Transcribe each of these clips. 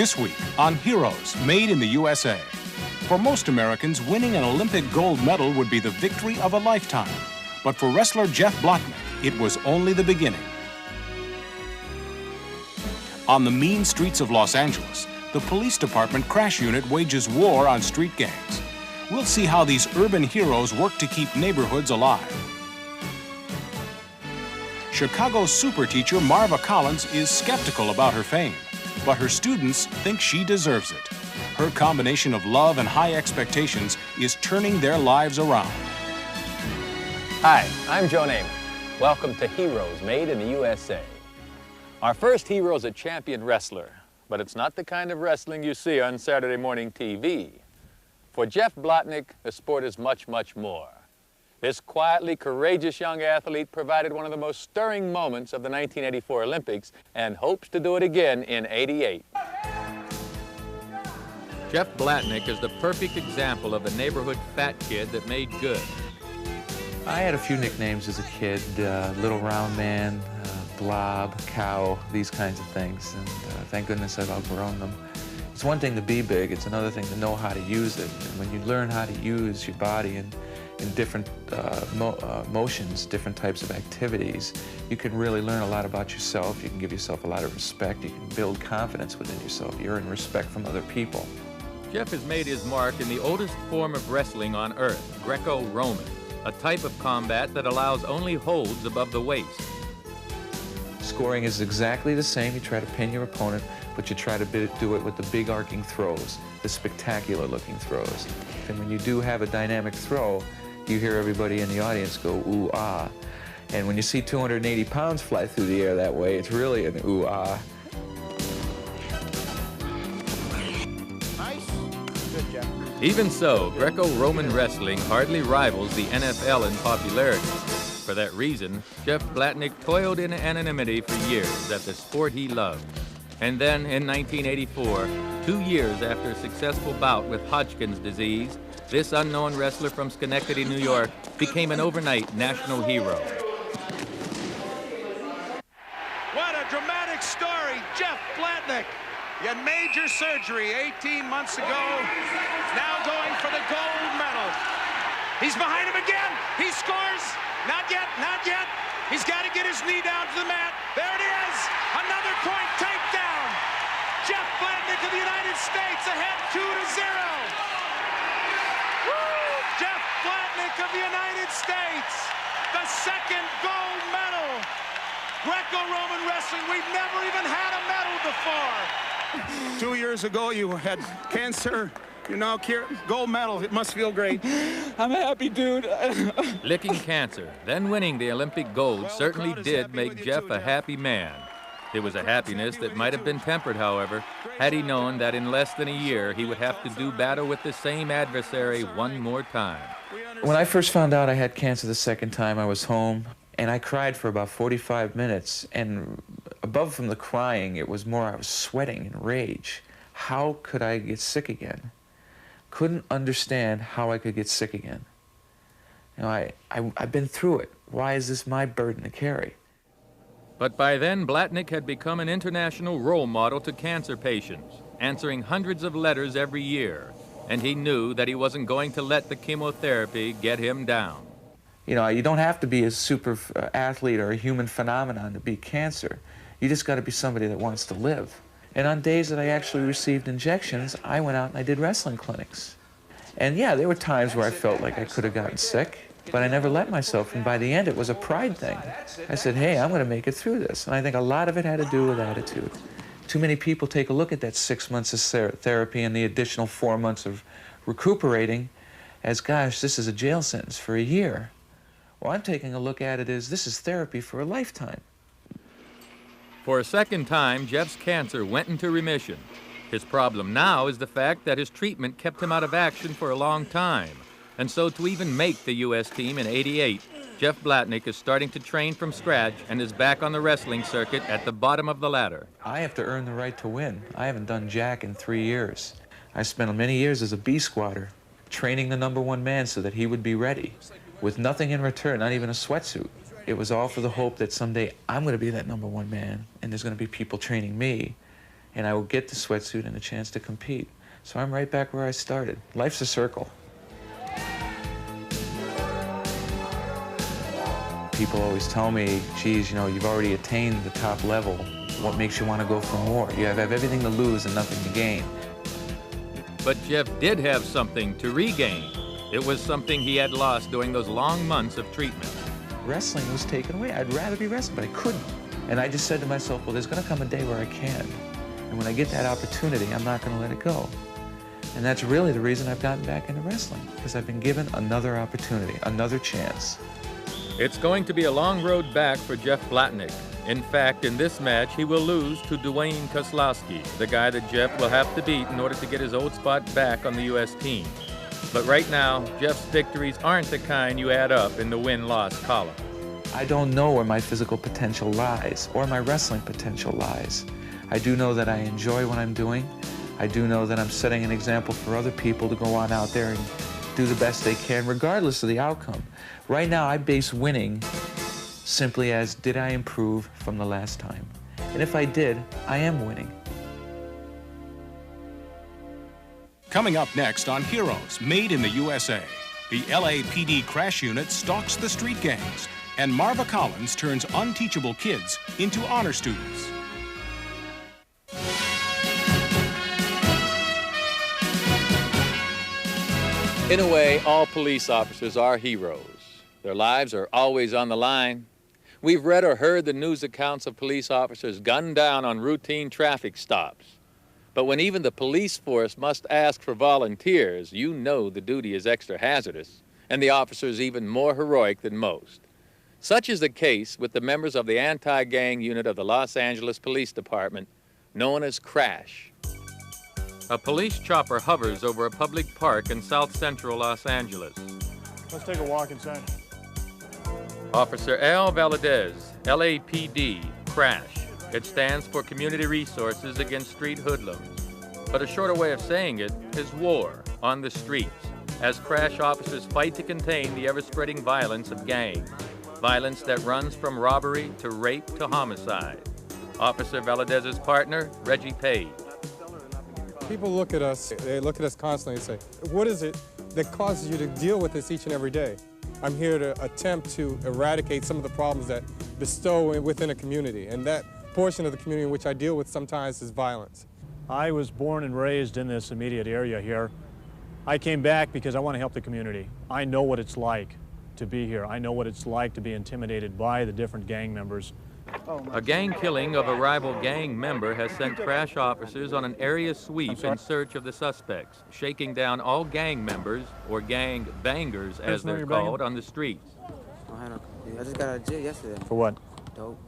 This week on Heroes Made in the USA. For most Americans, winning an Olympic gold medal would be the victory of a lifetime. But for wrestler Jeff Blotnick, it was only the beginning. On the mean streets of Los Angeles, the police department crash unit wages war on street gangs. We'll see how these urban heroes work to keep neighborhoods alive. Chicago's super teacher Marva Collins is skeptical about her fame, but her students think she deserves it. Her combination of love and high expectations is turning their lives around. Hi, I'm Joe Namath. Welcome to Heroes Made in the USA. Our first hero is a champion wrestler, but it's not the kind of wrestling you see on Saturday morning TV. For Jeff Blotnick, the sport is much, much more. This quietly courageous young athlete provided one of the most stirring moments of the 1984 Olympics and hopes to do it again in '88. Jeff Blotnick is the perfect example of a neighborhood fat kid that made good. I had a few nicknames as a kid, Little Round Man, Blob, Cow, these kinds of things, and thank goodness I've outgrown them. It's one thing to be big, it's another thing to know how to use it. And when you learn how to use your body in different motions, different types of activities, you can really learn a lot about yourself. You can give yourself a lot of respect. You can build confidence within yourself. You earn respect from other people. Jeff has made his mark in the oldest form of wrestling on earth, Greco-Roman, a type of combat that allows only holds above the waist. Scoring is exactly the same. You try to pin your opponent, but you try to do it with the big arcing throws, the spectacular looking throws. And when you do have a dynamic throw, you hear everybody in the audience go, ooh, ah. And when you see 280 pounds fly through the air that way, it's really an ooh, ah. Nice. Good job. Even so, Greco-Roman wrestling hardly rivals the NFL in popularity. For that reason, Jeff Blotnick toiled in anonymity for years at the sport he loved. And then, in 1984, 2 years after a successful bout with Hodgkin's disease, this unknown wrestler from Schenectady, New York, became an overnight national hero. What a dramatic story, Jeff Blotnick. You had major surgery 18 months ago, now going for the gold medal. He's behind him again, he scores. Not yet, not yet. He's got to get his knee down to the mat. There it is, another point takedown. Jeff Blotnick of the United States ahead 2-0. Jeff Blotnick of the United States, the second gold medal. Greco-Roman wrestling, we've never even had a medal before. 2 years ago, you had cancer. You're now gold medal. It must feel great. I'm happy, dude. Licking cancer, then winning the Olympic gold certainly did make Jeff a happy man. It was a happiness that might have been tempered, however, had he known that in less than a year he would have to do battle with the same adversary one more time. When I first found out I had cancer the second time, I was home, and I cried for about 45 minutes, and above from the crying, it was more I was sweating in rage. How could I get sick again? Couldn't understand how I could get sick again. You know, I've been through it. Why is this my burden to carry? But by then, Blotnick had become an international role model to cancer patients, answering hundreds of letters every year, and he knew that he wasn't going to let the chemotherapy get him down. You know, you don't have to be a super athlete or a human phenomenon to beat cancer. You just got to be somebody that wants to live. And on days that I actually received injections, I went out and I did wrestling clinics. And yeah, there were times where I felt like I could have gotten sick, but I never let myself, and by the end it was a pride thing. I said, hey, I'm going to make it through this. And I think a lot of it had to do with attitude. Too many people take a look at that 6 months of therapy and the additional 4 months of recuperating as, gosh, this is a jail sentence for a year. Well, I'm taking a look at it as this is therapy for a lifetime. For a second time, Jeff's cancer went into remission. His problem now is the fact that his treatment kept him out of action for a long time. And so to even make the U.S. team in '88, Jeff Blotnick is starting to train from scratch and is back on the wrestling circuit at the bottom of the ladder. I have to earn the right to win. I haven't done jack in 3 years. I spent many years as a B-squatter, training the #1 man so that he would be ready, with nothing in return, not even a sweatsuit. It was all for the hope that someday I'm going to be that #1 man, and there's going to be people training me, and I will get the sweatsuit and a chance to compete. So I'm right back where I started. Life's a circle. People always tell me, geez, you know, you've already attained the top level. What makes you want to go for more? You have everything to lose and nothing to gain. But Jeff did have something to regain. It was something he had lost during those long months of treatment. Wrestling was taken away. I'd rather be wrestling, but I couldn't. And I just said to myself, well, there's going to come a day where I can. And when I get that opportunity, I'm not going to let it go. And that's really the reason I've gotten back into wrestling, because I've been given another opportunity, another chance. It's going to be a long road back for Jeff Blatnick. In fact, in this match, he will lose to Dwayne Kozlowski, the guy that Jeff will have to beat in order to get his old spot back on the U.S. team. But right now, Jeff's victories aren't the kind you add up in the win-loss column. I don't know where my physical potential lies or my wrestling potential lies. I do know that I enjoy what I'm doing. I do know that I'm setting an example for other people to go on out there and do the best they can, regardless of the outcome. Right now, I base winning simply as, did I improve from the last time? And if I did, I am winning. Coming up next on Heroes Made in the USA, the LAPD crash unit stalks the street gangs, and Marva Collins turns unteachable kids into honor students. In a way, all police officers are heroes. Their lives are always on the line. We've read or heard the news accounts of police officers gunned down on routine traffic stops. But when even the police force must ask for volunteers, you know the duty is extra hazardous, and the officers even more heroic than most. Such is the case with the members of the anti-gang unit of the Los Angeles Police Department, known as CRASH. A police chopper hovers over a public park in south central Los Angeles. Let's take a walk inside. Officer Al Valadez, LAPD, CRASH. It stands for Community Resources Against Street Hoodlums. But a shorter way of saying it is war on the streets, as CRASH officers fight to contain the ever-spreading violence of gangs, violence that runs from robbery to rape to homicide. Officer Valadez's partner, Reggie Page. People look at us, they look at us constantly and say, what is it that causes you to deal with this each and every day? I'm here to attempt to eradicate some of the problems that bestow within a community, and that portion of the community in which I deal with sometimes is violence. I was born and raised in this immediate area here. I came back because I want to help the community. I know what it's like to be here. I know what it's like to be intimidated by the different gang members. A gang killing of a rival gang member has sent CRASH officers on an area sweep in search of the suspects, shaking down all gang members, or gang bangers as they're called, on the streets. I just got out of jail yesterday. For what? Dope.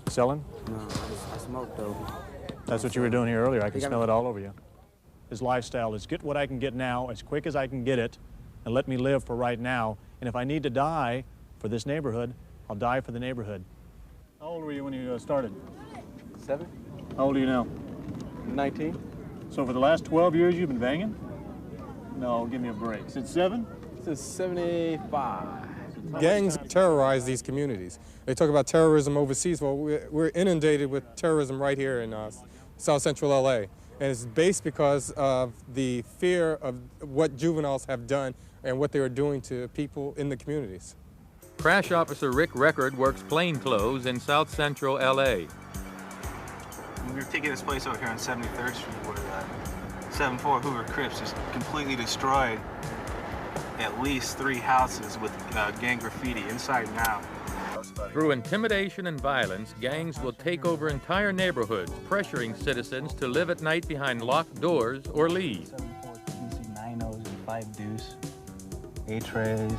Selling? No, I smoked dope. That's what you were doing here earlier. I can smell it all over you. His lifestyle is get what I can get now, as quick as I can get it, and let me live for right now. And if I need to die for this neighborhood, I'll die for the neighborhood. How old were you when you started? 7. How old are you now? 19. So for the last 12 years you've been banging? No, give me a break. Since 7? Since 75. Gangs terrorize these communities. They talk about terrorism overseas. Well, we're inundated with terrorism right here in South Central LA. And it's based because of the fear of what juveniles have done and what they are doing to people in the communities. CRASH officer Rick Record works plainclothes in South Central LA. We were taking this place over here on 73rd Street where 7-4 Hoover Crips just completely destroyed at least 3 houses with gang graffiti inside and out. Through intimidation and violence, gangs will take over entire neighborhoods, pressuring citizens to live at night behind locked doors or leave. 9 O's and 5 Deuce, 8 Trays.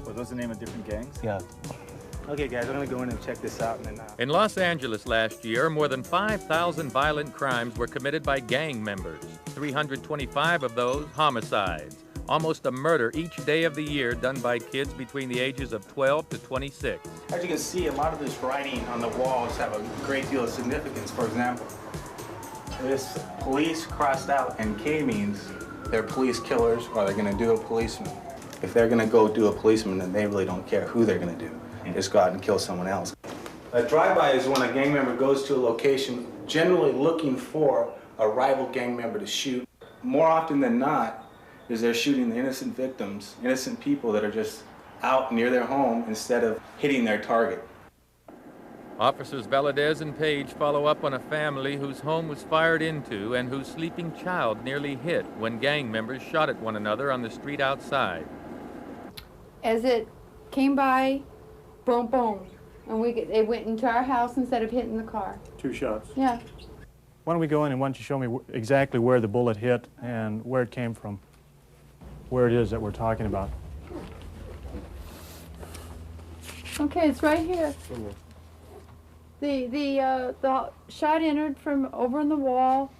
Were those the name of different gangs? Yeah. Okay, guys, I'm gonna go in and check this out. And then, In Los Angeles last year, more than 5,000 violent crimes were committed by gang members. 325 of those homicides. Almost a murder each day of the year done by kids between the ages of 12 to 26. As you can see, a lot of this writing on the walls have a great deal of significance. For example, this police crossed out, and K means they're police killers or they're gonna do a policeman. If they're gonna go do a policeman, then they really don't care who they're gonna do. Just go out and kill someone else. A drive-by is when a gang member goes to a location generally looking for a rival gang member to shoot. More often than not, is they're shooting the innocent victims, innocent people that are just out near their home instead of hitting their target. Officers Valadez and Page follow up on a family whose home was fired into and whose sleeping child nearly hit when gang members shot at one another on the street outside. As it came by, boom, boom, and it went into our house instead of hitting the car. 2 shots? Yeah. Why don't we go in and why don't you show me exactly where the bullet hit and where it came from, where it is that we're talking about. Okay, it's right here. The shot entered from over in the wall,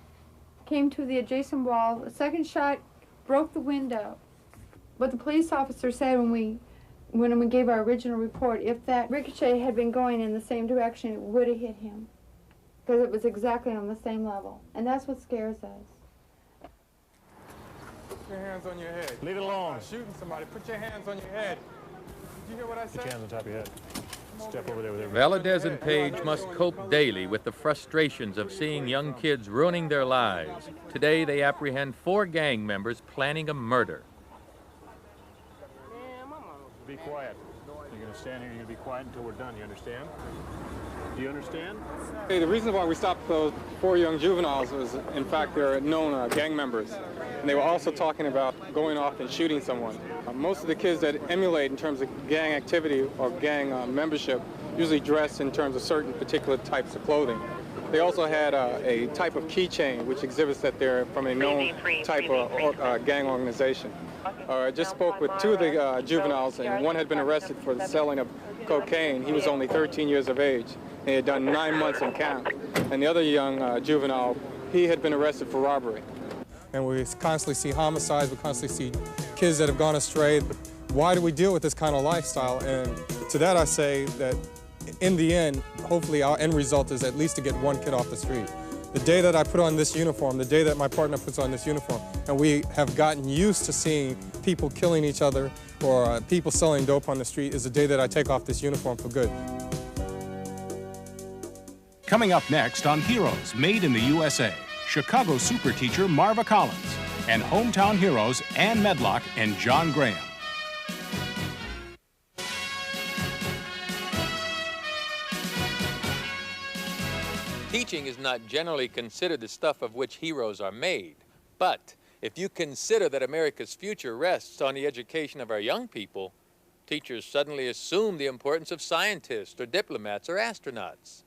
came to the adjacent wall. The second shot broke the window. What the police officer said when we gave our original report, if that ricochet had been going in the same direction, it would have hit him, because it was exactly on the same level. And that's what scares us. Put your hands on your head. Leave it alone. Shooting somebody, put your hands on your head. Did you hear what I said? Put your hands on top of your head. Step over there with everything. Valadez and Page must cope daily with the frustrations of seeing young kids ruining their lives. Today, they apprehend 4 gang members planning a murder. Be quiet. You're going to stand here, you're going to be quiet until we're done, you understand? Do you understand? Hey, the reason why we stopped those 4 young juveniles was, in fact, they're known gang members. And they were also talking about going off and shooting someone. Most of the kids that emulate in terms of gang activity or gang membership usually dress in terms of certain particular types of clothing. They also had a type of keychain which exhibits that they're from a known type of gang organization. I just spoke with 2 of the juveniles, and one had been arrested for the selling of cocaine. He was only 13 years of age. He had done 9 months in camp. And the other young juvenile, he had been arrested for robbery. And we constantly see homicides, we constantly see kids that have gone astray. Why do we deal with this kind of lifestyle? And to that I say that in the end, hopefully our end result is at least to get 1 kid off the street. The day that I put on this uniform, the day that my partner puts on this uniform, and we have gotten used to seeing people killing each other or people selling dope on the street, is the day that I take off this uniform for good. Coming up next on Heroes Made in the USA, Chicago super teacher Marva Collins and hometown heroes Ann Medlock and John Graham. Teaching is not generally considered the stuff of which heroes are made. But if you consider that America's future rests on the education of our young people, teachers suddenly assume the importance of scientists or diplomats or astronauts.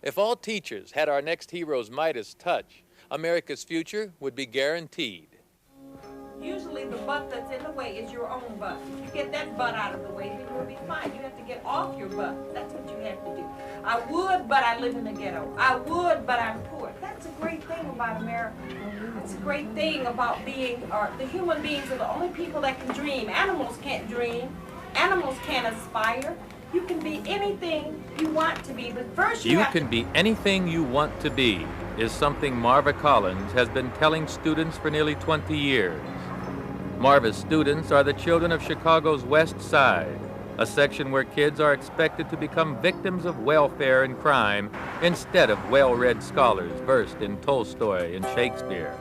If all teachers had our next hero's Midas touch, America's future would be guaranteed. Usually the butt that's in the way is your own butt. If you get that butt out of the way, then you'll be fine. You have to get off your butt. That's what you have to do. I would, but I live in the ghetto. I would, but I'm poor. That's a great thing about America. That's a great thing about being, the human beings are the only people that can dream. Animals can't dream. Animals can't aspire. You can be anything you want to be, but first you can be anything you want to be is something Marva Collins has been telling students for nearly 20 years. Marva's students are the children of Chicago's West Side, a section where kids are expected to become victims of welfare and crime instead of well-read scholars versed in Tolstoy and Shakespeare.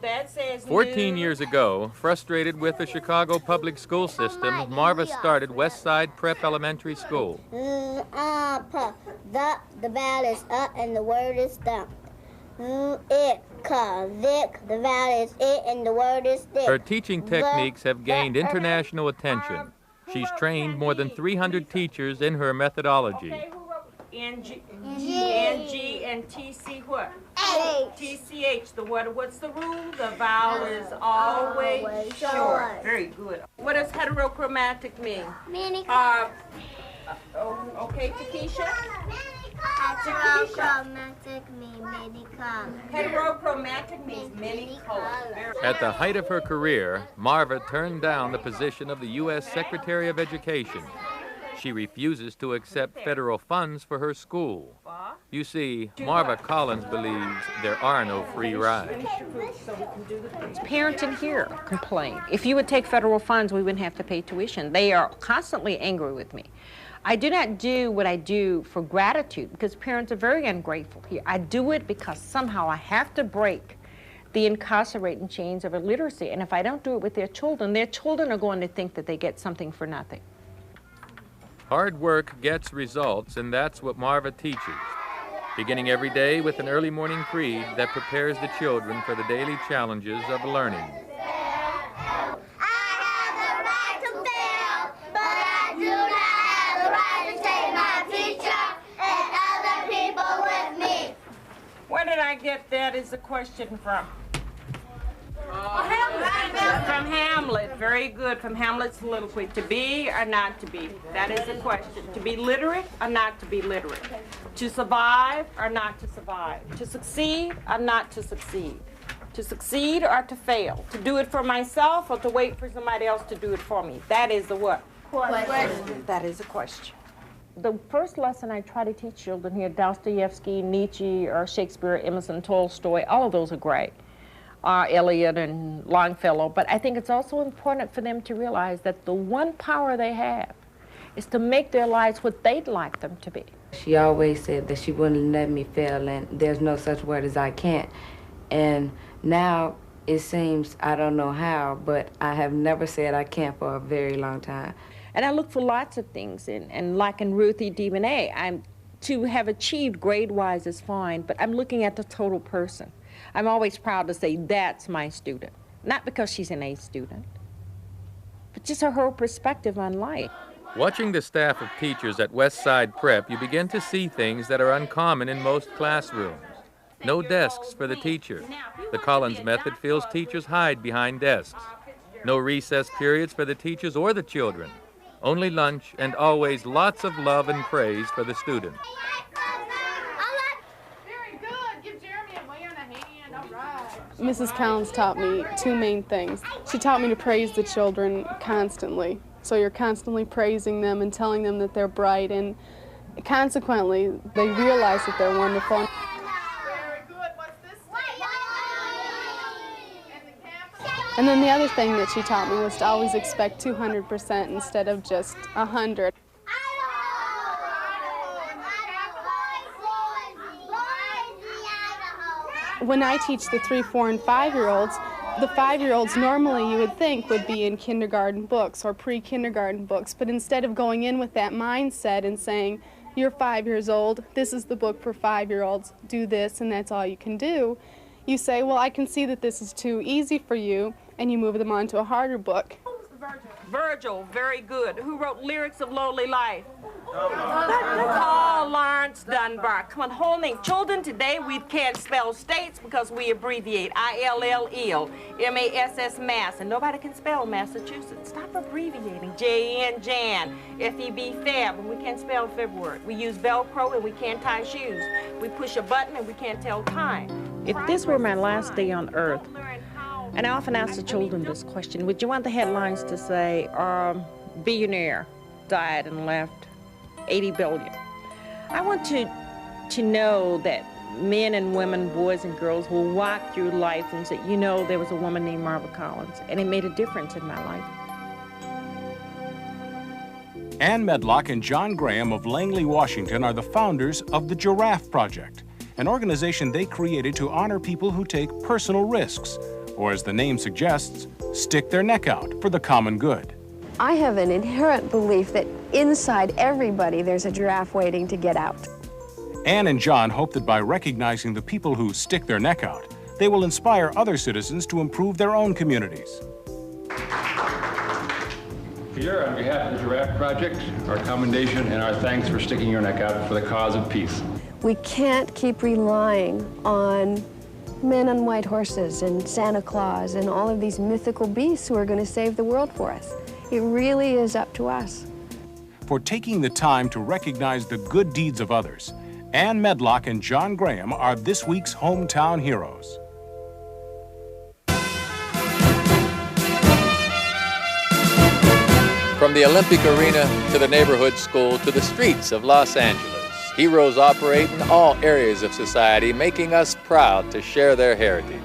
That says 14 years ago, frustrated with the Chicago public school system, Marva started West Side Prep Elementary School. The vowel is up and the word is dump. It, Vic, the vowel is it and the word is thick. Her teaching techniques have gained international attention. She's trained more than 300 teachers in her methodology. N-G, N-G, and T-C what? T-C-H, what's the rule? The vowel is always short. Very good. What does heterochromatic mean? Okay, Takesha? Heterochromatic means many colors. Heterochromatic means many colors. At the height of her career, Marva turned down the position of the U.S. Secretary of Education. She refuses to accept federal funds for her school. You see, Marva Collins believes there are no free rides. Parents in here complain. If you would take federal funds, we wouldn't have to pay tuition. They are constantly angry with me. I do not do what I do for gratitude, because parents are very ungrateful here. I do it because somehow I have to break the incarcerating chains of illiteracy. And if I don't do it with their children are going to think that they get something for nothing. Hard work gets results, and that's what Marva teaches, beginning every day with an early morning creed that prepares the children for the daily challenges of learning. Where did I get that is the question from? From Hamlet. Very good. From Hamlet's soliloquy. To be or not to be? That is the question. To be literate or not to be literate? To survive or not to survive? To succeed or not to succeed? To succeed or to fail? To do it for myself or to wait for somebody else to do it for me? That is the what? Question. That is a question. The first lesson I try to teach children here, Dostoevsky, Nietzsche, or Shakespeare, Emerson, Tolstoy, all of those are great. Eliot and Longfellow, but I think it's also important for them to realize that the one power they have is to make their lives what they'd like them to be. She always said that she wouldn't let me fail, and there's no such word as I can't. And now it seems, I don't know how, but I have never said I can't for a very long time. And I look for lots of things, and like in Ruthie DeBonet, to have achieved grade-wise is fine, but I'm looking at the total person. I'm always proud to say that's my student. Not because she's an A student, but just her perspective on life. Watching the staff of teachers at Westside Prep, you begin to see things that are uncommon in most classrooms. No desks for the teacher. The Collins method feels teachers hide behind desks. No recess periods for the teachers or the children. Only lunch, and always lots of love and praise for the students. Mrs. Collins taught me two main things. She taught me to praise the children constantly. So you're constantly praising them and telling them that they're bright, and consequently, they realize that they're wonderful. And then the other thing that she taught me was to always expect 200% instead of just 100. When I teach the 3-, 4-, and 5-year-olds, the 5-year-olds normally you would think would be in kindergarten books or pre-kindergarten books, but instead of going in with that mindset and saying, you're 5 years old, this is the book for 5-year-olds, do this and that's all you can do, you say, well, I can see that this is too easy for you, and you move them on to a harder book. Virgil, very good. Who wrote Lyrics of Lowly Life? Oh, Lawrence Dunbar. Come on, whole name. Children, today we can't spell states because we abbreviate. I-L-L-E-L, M-A-S-S, Mass, and nobody can spell Massachusetts. Stop abbreviating. J-N, Jan, F-E-B, Feb, and we can't spell February. We use Velcro and we can't tie shoes. We push a button and we can't tell time. If this were my last day on earth, and I often ask the children this question, would you want the headlines to say, billionaire died and left 80 billion? I want to know that men and women, boys and girls will walk through life and say, you know, there was a woman named Marva Collins, and it made a difference in my life. Ann Medlock and John Graham of Langley, Washington are the founders of the Giraffe Project, an organization they created to honor people who take personal risks, or as the name suggests, stick their neck out for the common good. I have an inherent belief that inside everybody there's a giraffe waiting to get out. Ann and John hope that by recognizing the people who stick their neck out, they will inspire other citizens to improve their own communities. Here, on behalf of the Giraffe Project, our commendation and our thanks for sticking your neck out for the cause of peace. We can't keep relying on men on white horses and Santa Claus and all of these mythical beasts who are going to save the world for us. It really is up to us. For taking the time to recognize the good deeds of others, Ann Medlock and John Graham are this week's hometown heroes. From the Olympic Arena to the neighborhood school to the streets of Los Angeles, heroes operate in all areas of society, making us proud to share their heritage.